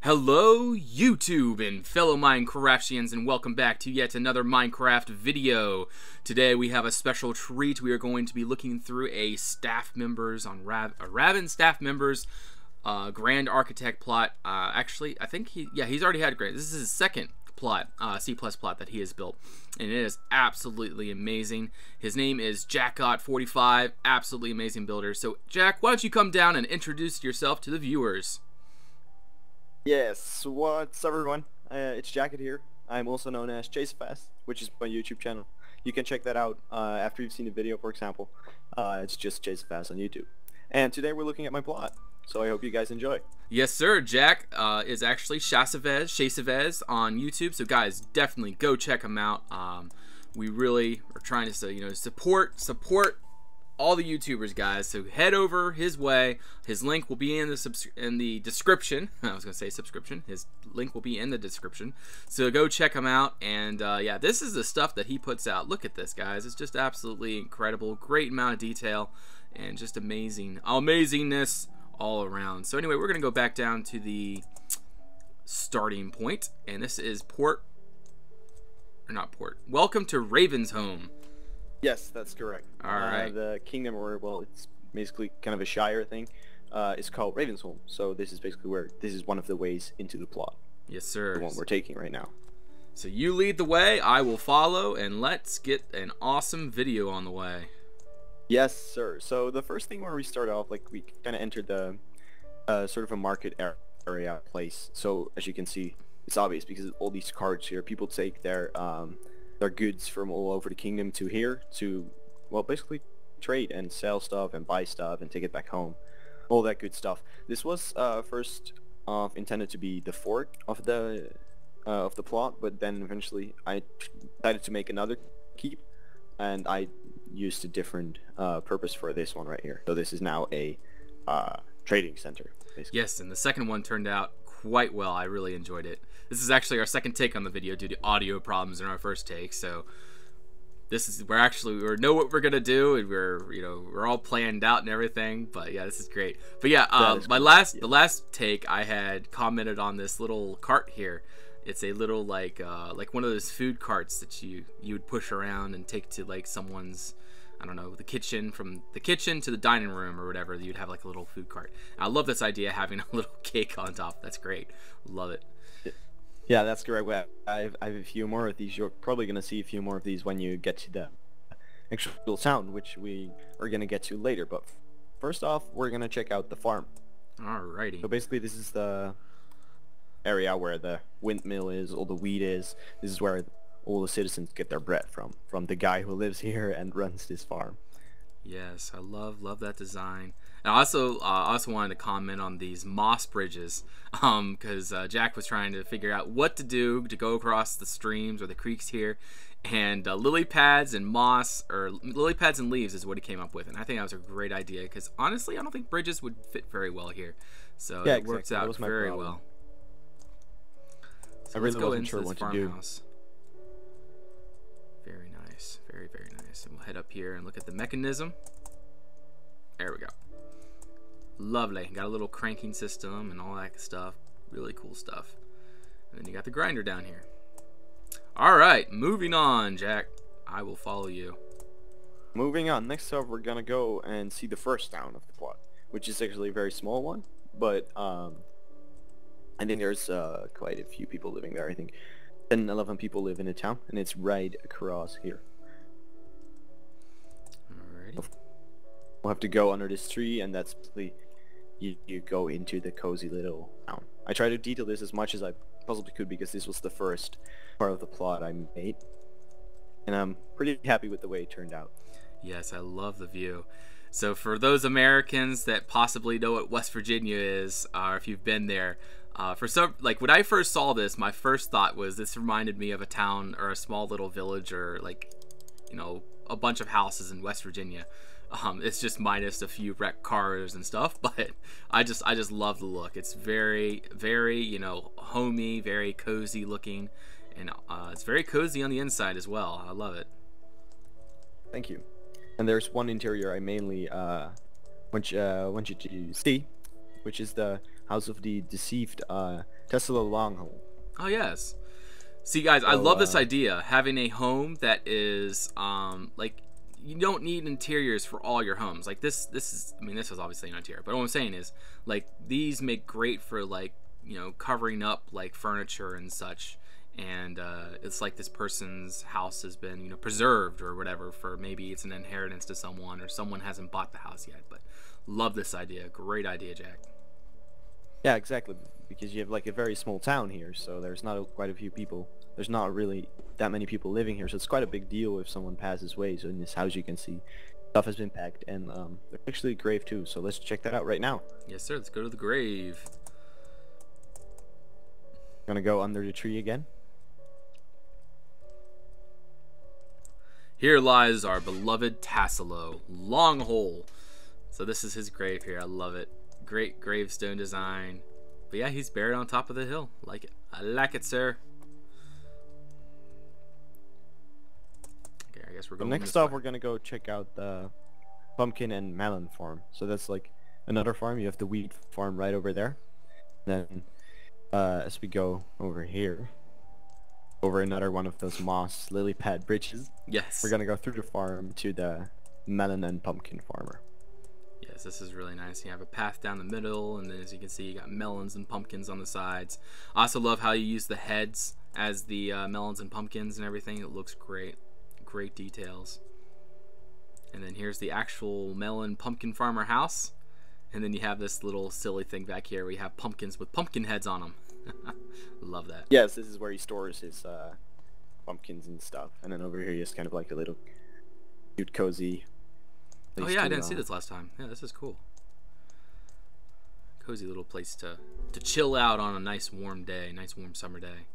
Hello YouTube and fellow Minecraftians, and welcome back to yet another Minecraft video. Today we have a special treat. We are going to be looking through a staff members on Raven staff members Grand Architect plot. Actually, I think he's already had Grand. This is his second plot, C+ plot that he has built, and it is absolutely amazing. His name is Jackot45, absolutely amazing builder. So Jack, why don't you come down and introduce yourself to the viewers? Yes, what's up everyone? It's Jacket here. I'm also known as Chazefez, which is my YouTube channel. You can check that out after you've seen the video, for example. It's just Chazefez on YouTube. And today we're looking at my plot, so I hope you guys enjoy. Yes, sir. Jack is actually Chazefez on YouTube, so guys, definitely go check him out. We really are trying to support all the YouTubers, guys, so head over his way. His link will be in the description. I was gonna say subscription. His link will be in the description, so go check him out. And yeah, this is the stuff that he puts out. Look at this, guys. It's just absolutely incredible. Great amount of detail and just amazingness all around. So anyway, we're gonna go back down to the starting point, and this is welcome to Ravensholm. Yes, that's correct. Alright. The kingdom, or well, it's basically kind of a shire thing, is called Ravensholm. So this is basically this is one of the ways into the plot. Yes, sir. The one we're taking right now. So you lead the way, I will follow, and let's get an awesome video on the way. Yes, sir. So the first thing where we start off, like, we kind of entered the sort of a market area place. So as you can see, it's obvious because all these carts here, people take their goods from all over the kingdom to here to, well, basically trade and sell stuff and buy stuff and take it back home, all that good stuff. This was first off intended to be the fort of the plot, but then eventually I decided to make another keep, and I used a different purpose for this one right here. So this is now a trading center, basically. Yes, and the second one turned out quite well. I really enjoyed it. This is actually our second take on the video due to audio problems in our first take, so this is we know what we're gonna do, and we're all planned out and everything. But yeah, this is great. But yeah, the last take I had commented on this little cart here. It's a little like one of those food carts that you would push around and take to like someone's, I don't know, the kitchen, from the kitchen to the dining room or whatever. You'd have like a little food cart. And I love this idea, having a little cake on top. That's great. Love it. Yeah, that's correct. I have a few more of these. You're probably going to see a few more of these when you get to the actual sound, which we are going to get to later. But first off, we're going to check out the farm. Alrighty. So basically, this is the area where the windmill is, all the wheat is. This is where all the citizens get their bread from the guy who lives here and runs this farm. Yes, I love that design. And I also wanted to comment on these moss bridges, because Jack was trying to figure out what to do to go across the streams or the creeks here, and lily pads and moss, or lily pads and leaves, is what he came up with, and I think that was a great idea, because honestly, I don't think bridges would fit very well here, so yeah, it works out very well. So I really let's go wasn't into sure this what farmhouse. to do. Very nice, very nice. And we'll head up here and look at the mechanism. There we go. Lovely. Got a little cranking system and all that stuff. Really cool stuff. And then you got the grinder down here. Alright, moving on, Jack. I will follow you. Moving on. Next up, we're gonna go and see the first town of the plot, which is actually a very small one, but I think there's quite a few people living there. I think 10, 11 people live in the town, and it's right across here. Alrighty. We'll have to go under this tree, and that's basically you go into the cozy little town. I try to detail this as much as I possibly could because this was the first part of the plot I made, and I'm pretty happy with the way it turned out. Yes, I love the view. So for those Americans that possibly know what West Virginia is, or if you've been there, like when I first saw this, my first thought was this reminded me of a town or a small little village, or like, a bunch of houses in West Virginia. It's just minus a few wrecked cars and stuff, but I just love the look. It's very, very, homey, very cozy looking, and it's very cozy on the inside as well. I love it. Thank you. And there's one interior I mainly want you to see, which is the House of the Deceived Tesla Longhole. Oh yes. See guys, I love this idea, having a home that is like, you don't need interiors for all your homes. Like this is, I mean, this is obviously an interior, but what I'm saying is, like, these make great for, like, you know, covering up like furniture and such. And it's like this person's house has been, you know, preserved or whatever, for maybe it's an inheritance to someone, or someone hasn't bought the house yet. But love this idea. Great idea, Jack. Yeah, exactly. Because you have like a very small town here, so there's not quite a few people. There's not really that many people living here, so it's quite a big deal if someone passes away. So in this house, you can see stuff has been packed, and there's actually a grave too. So let's check that out right now. Yes, sir. Let's go to the grave. Gonna go under the tree again. Here lies our beloved Tassilo Longhole. So this is his grave here. I love it. Great gravestone design. But yeah, he's buried on top of the hill. Like it. I like it, sir. Okay, I guess we're going Next off, we're gonna go check out the pumpkin and melon farm. So that's like another farm. You have the wheat farm right over there. Then as we go over here, over another one of those moss lily pad bridges. Yes. We're gonna go through the farm to the melon and pumpkin farmer. Yes, this is really nice. You have a path down the middle, and then as you can see, you got melons and pumpkins on the sides. I also love how you use the heads as the melons and pumpkins and everything. It looks great. Great details. And then here's the actual melon pumpkin farmer house. And then you have this little silly thing back here where you have pumpkins with pumpkin heads on them. Love that. Yes, this is where he stores his pumpkins and stuff. And then over here, he has kind of like a little cute, cozy. Oh yeah, I didn't see this last time. Yeah, this is cool. Cozy little place to chill out on a nice warm day, nice warm summer day.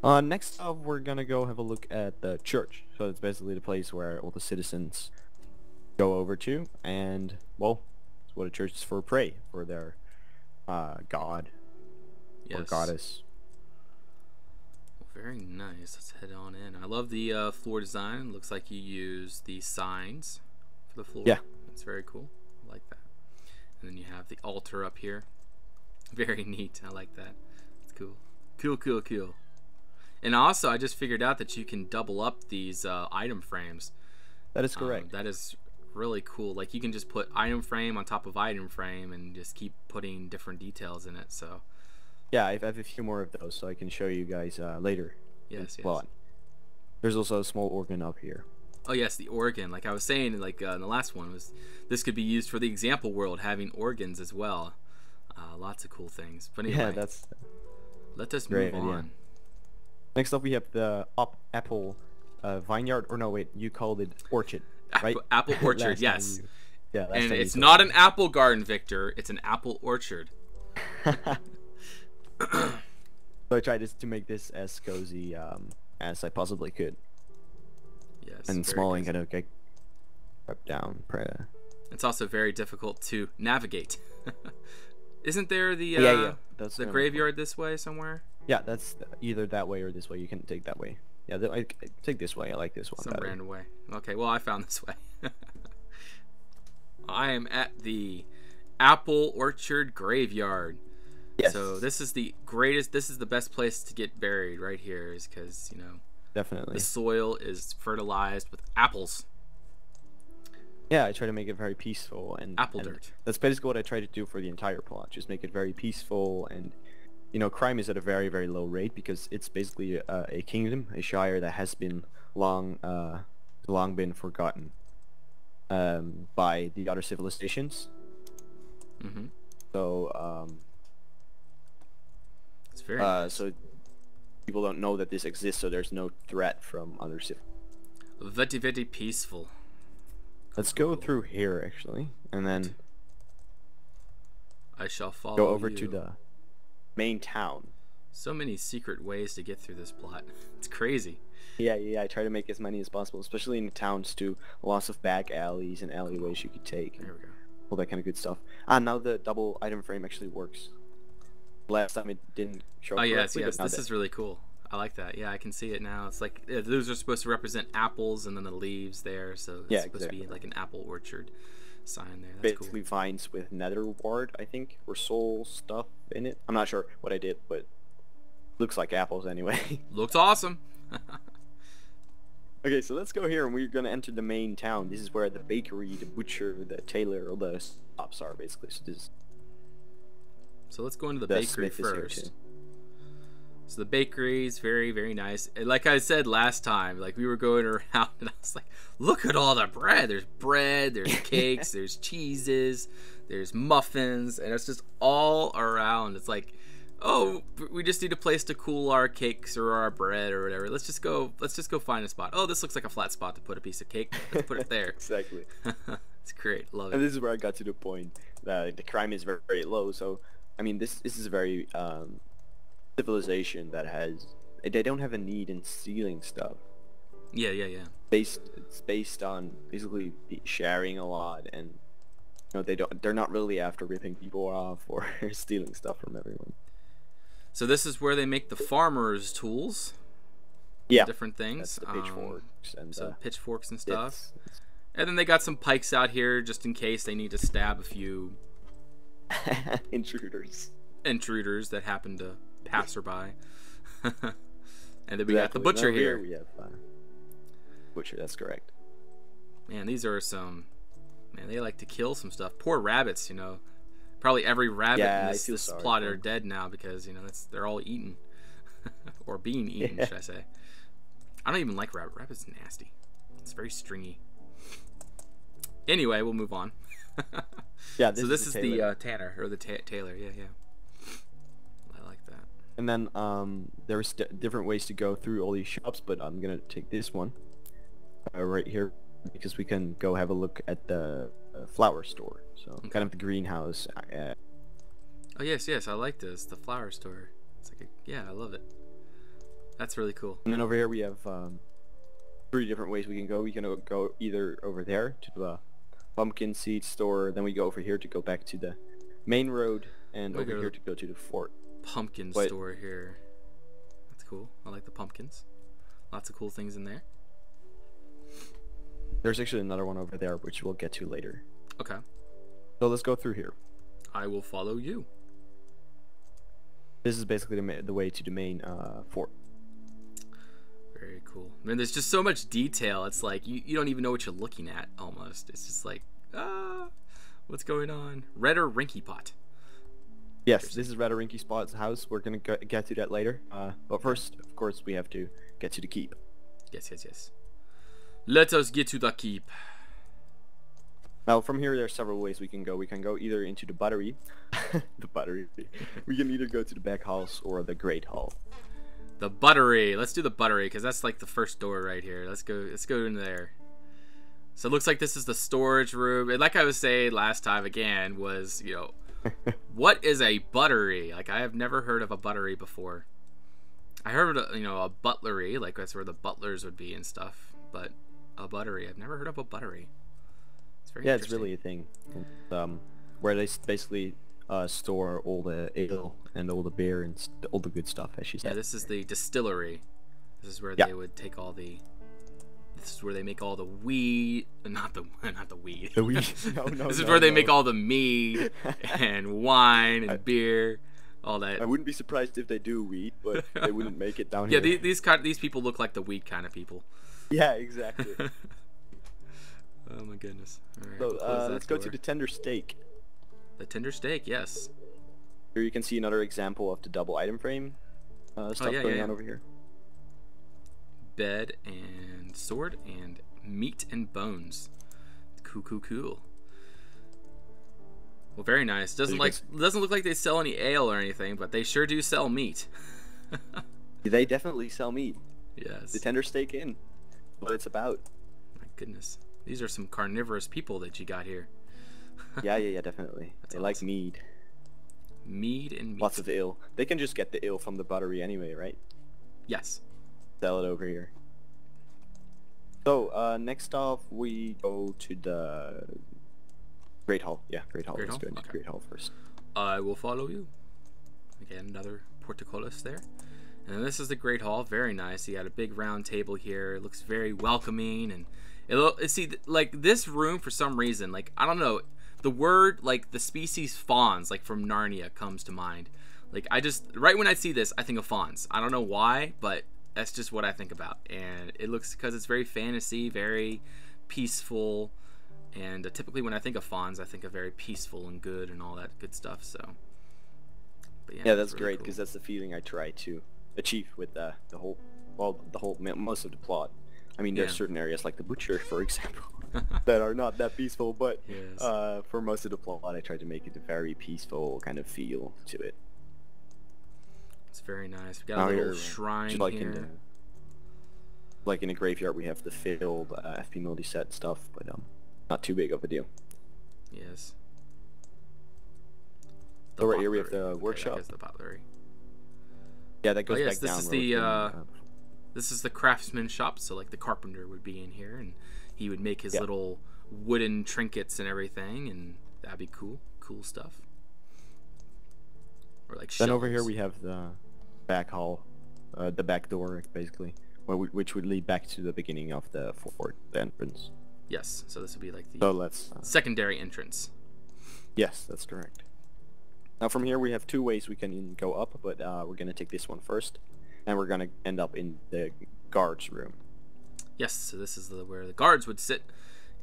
Next up, we're gonna go have a look at the church. So it's basically the place where all the citizens go over to, and well, it's what a church is for. Pray for their god or goddess. Very nice. Let's head on in. I love the floor design. Looks like you use the signs for the floor. Yeah. That's very cool. I like that. And then you have the altar up here. Very neat. I like that. It's cool. Cool, cool, cool. And also, I just figured out that you can double up these item frames. That is correct. That is really cool. Like, you can just put item frame on top of item frame and just keep putting different details in it. So yeah, I have a few more of those, so I can show you guys later. Yes, yes. Well, there's also a small organ up here. Oh yes, the organ. Like I was saying, like in the last one, was this could be used for the example world, having organs as well. Lots of cool things. But anyway, yeah, let us move on. Yeah. Next up, we have the apple vineyard. Or no, wait, you called it orchard, right? Apple orchard, yes. And it's not an apple garden, Victor. It's an apple orchard. So I tried to make this as cozy as I possibly could. Yes. And small and kind of get up down. It's also very difficult to navigate. Isn't there the the graveyard this way somewhere? Yeah, that's either that way or this way. You can take that way. Yeah, I take this way. I like this one Some better. random way. Okay, well I found this way. I am at the apple orchard graveyard. Yes. So this is the greatest. This is the best place to get buried right here, is because, you know, definitely the soil is fertilized with apples. Yeah, I try to make it very peaceful and dirt. That's basically what I try to do for the entire plot. Just make it very peaceful, and you know, crime is at a very, very low rate because it's basically a kingdom, a shire that has been long been forgotten by the other civilizations. Mm-hmm. So it's very nice. So people don't know that this exists, so there's no threat from other civilizations. Very, very peaceful. Let's go through here actually, and then I shall follow go over you to the main town. So many secret ways to get through this plot. It's crazy. Yeah, I try to make as many as possible, especially in the towns too. Lots of back alleys and alleyways you could take. There we go. All that kind of good stuff. Ah, now the double item frame actually works. Last time it didn't show up. Oh yes, correctly, yes. but now This is really cool. I like that. Yeah, I can see it now. It's like those are supposed to represent apples, and then the leaves there. So it's supposed to be like an apple orchard. sign there. That's Basically cool. vines with nether wart, I think, or soul stuff in it. I'm not sure what I did, but looks like apples anyway. Looks awesome. Okay, so let's go here, and we're gonna enter the main town. This is where the bakery, the butcher, the tailor, all the shops are, basically. So this. So let's go into the The bakery smith is here first. too. So the bakery is very, very nice. And like I said last time, like we were going around and I was like, look at all the bread. There's bread, there's cakes, there's cheeses, there's muffins, and it's just all around. It's like, oh, we just need a place to cool our cakes or our bread or whatever. Let's just go find a spot. Oh, this looks like a flat spot to put a piece of cake. Let's put it there. Exactly. It's great. Love And it. this is where I got to the point that the crime is very, very low. So, I mean, this is a very civilization that has, they don't have a need in stealing stuff. Yeah, yeah, yeah. It's based on basically sharing a lot, and they're not really after ripping people off or stealing stuff from everyone. So this is where they make the farmers' tools. Yeah, Different things. that's the pitchforks and So pitchforks and stuff. it's And then they got some pikes out here just in case they need to stab a few intruders. intruders that happen to passerby. And then we got the Exactly. butcher Now here. we have butcher. That's correct. Man, these are some... Man, they like to kill some stuff. Poor rabbits, you know. Probably every rabbit Yeah, in I this, feel this sorry plot for are them. dead now because, you know, they're all eaten. Or being eaten, Yeah. should I say. I don't even like rabbit. Rabbit's nasty. It's very stringy. Anyway, we'll move on. Yeah, So this is the tailor. tanner, or the tailor. Yeah, yeah. I like that. And then there's different ways to go through all these shops, but I'm gonna take this one right here because we can go have a look at the flower store. So Okay. kind of the greenhouse. Oh, yes, yes. I like this. The flower store. It's like yeah, I love it. That's really cool. And then over here we have 3 different ways we can go. We can go either over there to the pumpkin seed store, then we go over here to go back to the main road, and We over go to here the- to go to the fort. Pumpkin But- store here. That's cool. I like the pumpkins. Lots of cool things in there. There's actually another one over there, which we'll get to later. Okay. So let's go through here. I will follow you. This is basically the way to the main fort. Very cool. Man, there's just so much detail. It's like you don't even know what you're looking at almost. It's just like, what's going on? Red or Rinky Pot? Yes, this is Radarinky Spot's house. We're gonna get to that later. But first, of course, we have to get to the keep. Yes, yes, yes. Let us get to the keep. Now, from here, there are several ways we can go. We can go either into the buttery, the buttery. We can either go to the back halls or the great hall. The buttery. Let's do the buttery because that's like the first door right here. Let's go in there. So it looks like this is the storage room. And like I was saying last time again was, you know, what is a buttery? Like I have never heard of a buttery before. I heard of, you know, a butlery, like that's where the butlers would be and stuff. But a buttery, I've never heard of a buttery. It's very Yeah, it's interesting. really a thing. Where they basically store all the ale and all the beer and all the good stuff, as she Yeah, said. this is the distillery. This is where Yeah. they would take all the. This is where they make all the weed, not the weed. The weed. No, This is no, where they no. make all the mead and wine and beer, all that. I wouldn't be surprised if they do weed, but they wouldn't make it down Yeah, here. these people look like the weed kind of people. Yeah, exactly. Oh my goodness. All right, So we'll close that let's go to door. the tender steak. The tender steak. Yes. Here you can see another example of the double item frame stuff yeah, going yeah. on over here. Bed and sword and meat and bones. Cool, cool, cool. Well, very nice. Doesn't you can doesn't look like they sell any ale or anything, but they sure do sell meat. They definitely sell meat. Yes. The tender steak inn. What it's about. My goodness. These are some carnivorous people that you got here. Yeah, definitely. That's They like awesome. mead. Mead and meat. Lots of ale. They can just get the ale from the buttery anyway, right? Yes. Sell it over here. So, next off, we go to the Great Hall. Yeah, Great Hall. Great Let's Hall? go into Okay. Great Hall first. I will follow you. Again, another portcullis there. And then this is the Great Hall. Very nice. You got a big round table here. It looks very welcoming, and See, like this room for some reason, like I don't know, the word like the species fawns, like from Narnia, comes to mind. Like I just right when I see this, I think of fawns. I don't know why, but that's just what I think about. And it looks because it's very fantasy, very peaceful, and typically when I think of fawns, I think of very peaceful and good and all that good stuff. So, but Yeah, that's really great cool. because that's the feeling I try to achieve with the whole, well, most of the plot. I mean, there's Yeah. certain areas like the butcher, for example, that are not that peaceful, but Yes. for most of the plot, I try to make it a very peaceful kind of feel to it. It's very nice. We got Now a little here, shrine just like here. in the graveyard, we have the filled FP multi set stuff, but not too big of a deal. Yes. So right here we have buttery. the Okay, workshop. that goes to the buttery. Yeah, that goes yes, back this down. is where we the, can, This is the craftsman shop, so like the carpenter would be in here, and he would make his Yeah. little wooden trinkets and everything, and that'd be cool stuff. Or like Then over here shelves. we have the back hall, the back door basically, which would lead back to the beginning of the fort, the entrance. Yes, so this would be like the So let's. secondary entrance. Yes, that's correct. Now from here we have two ways we can go up, but we're gonna take this one first, and we're gonna end up in the guards room. Yes, so this is where the guards would sit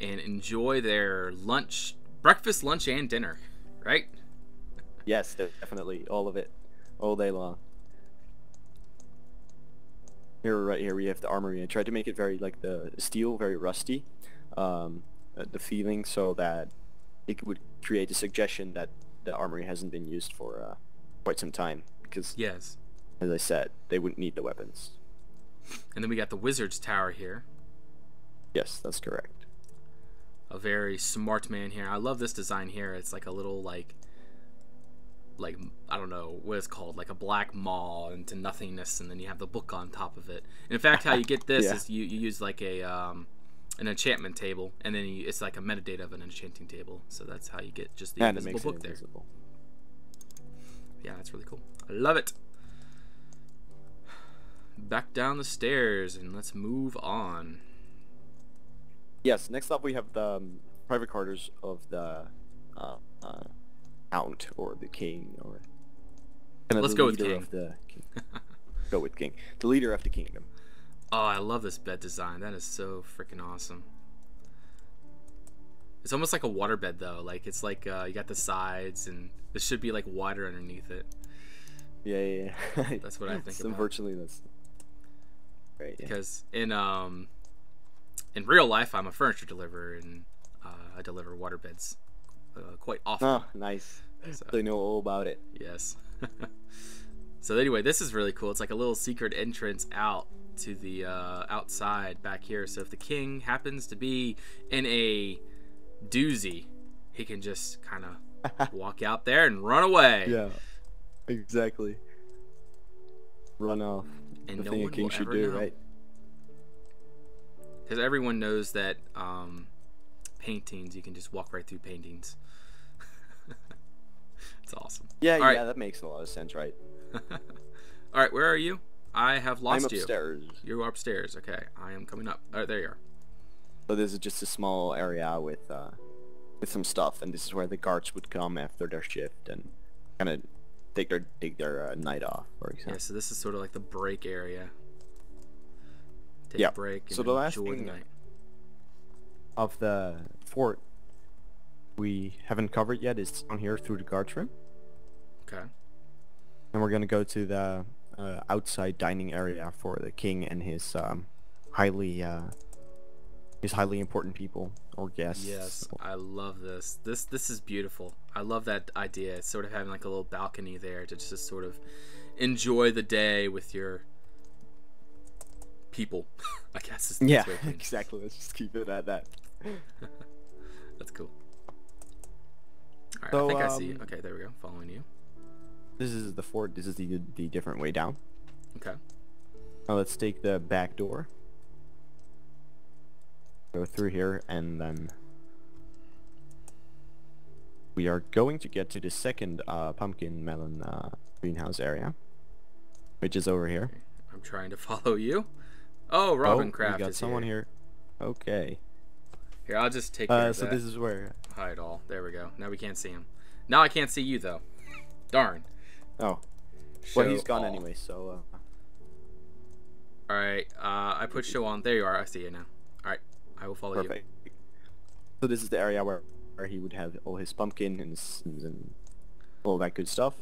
and enjoy their lunch, breakfast, lunch, and dinner, right? Yes, definitely, all of it, all day long. Right here we have the armory. I tried to make it very like the steel, very rusty, the feeling, so that it would create a suggestion that the armory hasn't been used for quite some time, because Yes. as I said, they wouldn't need the weapons. And then we got the wizard's tower here. Yes, that's correct. A very smart man here. I love this design here. It's like a little like I don't know what it's called, like a black maw into nothingness, and then you have the book on top of it. And in fact, how you get this Yeah. is you use like a an enchantment table, and then it's like a metadata of an enchanting table. So that's how you get just the And it invisible makes book it there. invisible. Yeah, that's really cool. I love it. Back down the stairs and let's move on. Yes, next up we have the private quarters of the count, or the king, or kind of Let's the go with leader king. of the king. Go with king, the leader of the kingdom. Oh, I love this bed design. That is so freaking awesome. It's almost like a waterbed though. Like it's like you got the sides, and this should be like water underneath it. Yeah. That's what I think So about. unfortunately, that's right. Yeah. Because in real life, I'm a furniture deliverer, and I deliver waterbeds quite often. Oh, nice. So- They know all about it. Yes. So anyway, this is really cool. It's like a little secret entrance out to the outside back here. So if the king happens to be in a doozy, he can just kind of walk out there and run away. Yeah, exactly. Run off. And The no thing a one king will should ever do, know. right? Because everyone knows that paintings, you can just walk right through paintings. It's awesome. Yeah, All yeah, right. that makes a lot of sense, right? All right, where are you? I have lost I'm you. upstairs. You're upstairs. Okay, I am coming up. All right, there you are. So this is just a small area with some stuff, and this is where the guards would come after their shift and kind of take their night off, for example. Yeah, so this is sort of like the break area. Take Yeah. a break and So the last enjoy the thing- night. Of the fort we haven't covered yet is down here through the guards room, Okay. and we're gonna go to the outside dining area for the king and his highly important people or guests. Yes, I love this. This is beautiful. I love that idea. It's sort of having like a little balcony there to just sort of enjoy the day with your people. I guess. Is the Yeah, best way of putting it. exactly. Let's just keep it at that. That's cool. All right, So, I think I see you. Okay, there we go. Following you. This is the fort. This is the different way down. Okay. Now let's take the back door. Go through here, and then we are going to get to the second pumpkin melon greenhouse area, which is over here. I'm trying to follow you. Oh, Oh, Ravensholm we got is someone here. here. Okay. Here, I'll just take care of So that. this is where. Hide all. There we go. Now we can't see him. Now I can't see you though. Darn. Oh. Show Well, he's gone all. anyway. So. All right. I put show on. There you are. I see you now. All right. I will follow Perfect. So this is the area where he would have all his pumpkin and all that good stuff.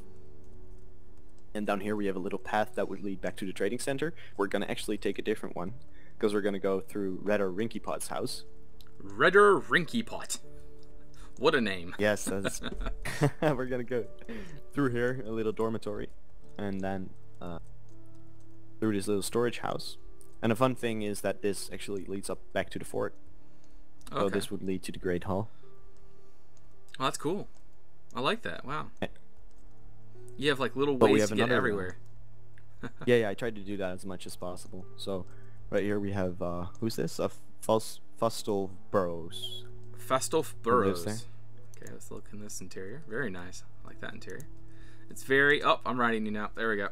And down here we have a little path that would lead back to the trading center. We're gonna actually take a different one because we're gonna go through Redder Rinkypot's house. Redder Rinkypot. What a name. Yes, that's we're gonna go through here, a little dormitory, and then through this little storage house. And the fun thing is that this actually leads up back to the fort. So Okay. this would lead to the Great Hall. Oh, that's cool. I like that. Wow. You have like little But we ways have to get another, everywhere. Yeah, I tried to do that as much as possible. So right here we have who's this? Fustal Burrows. Fastolf Who lives Burrows. Okay, let's look in this interior. Very nice. I like that interior. It's very... Oh, I'm writing you now. There we go.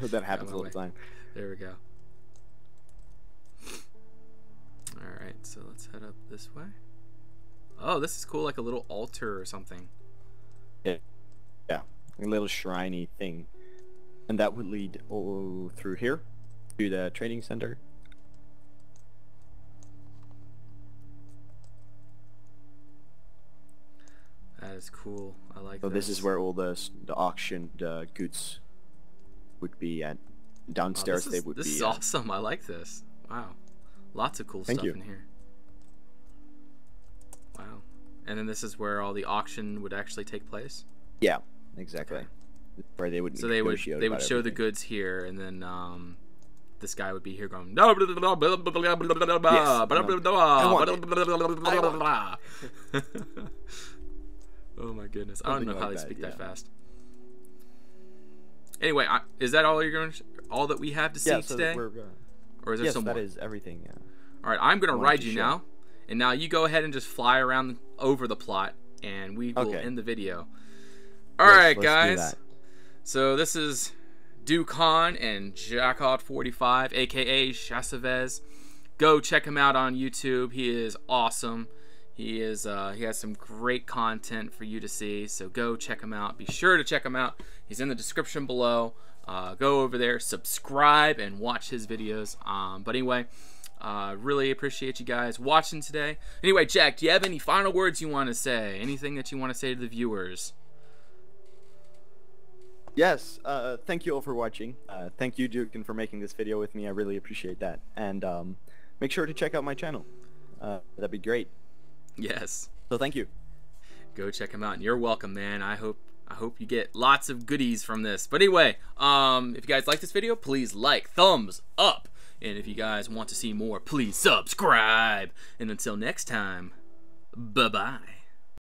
That happens my all the way. time. There we go. Alright, so let's head up this way. Oh, this is cool. Like a little altar or something. Yeah, a little shriny thing, and that would lead all through here to the trading center. That is cool. I like So this is where all the auctioned goods would be at. Downstairs this they is, would this be. is awesome. I like this. Wow. Lots of cool Thank stuff you. in here. Wow. And then this is where all the auction would actually take place? Yeah, exactly. Okay. Where they would. So they would negotiate show about the everything. goods here, and then this guy would be here going. I Oh my goodness! I don't Something know how like they that, speak that yeah. fast. Anyway, is that all you're going? All that we have to see Yeah, so today, we're, or is there yes, some that more? is everything. Yeah. All right, I'm gonna I wanted ride to you show. now, and now you go ahead and just fly around over the plot, and we will Okay. end the video. All Yes, right, let's do guys. that. So this is Ducon and Jacod45, aka Chazefez. Go check him out on YouTube. He is awesome. He has some great content for you to see. So go check him out. Be sure to check him out. He's in the description below. Go over there, subscribe, and watch his videos. But anyway, really appreciate you guys watching today. Anyway, Jack, do you have any final words you want to say? Anything that you want to say to the viewers? Yes, thank you all for watching. Thank you, Duke, for making this video with me. I really appreciate that. And make sure to check out my channel. That'd be great. Yes. So thank you. Go check him out, and you're welcome, man. I hope you get lots of goodies from this. But anyway, if you guys like this video, please like, thumbs up. And if you guys want to see more, please subscribe. And until next time, bye-bye.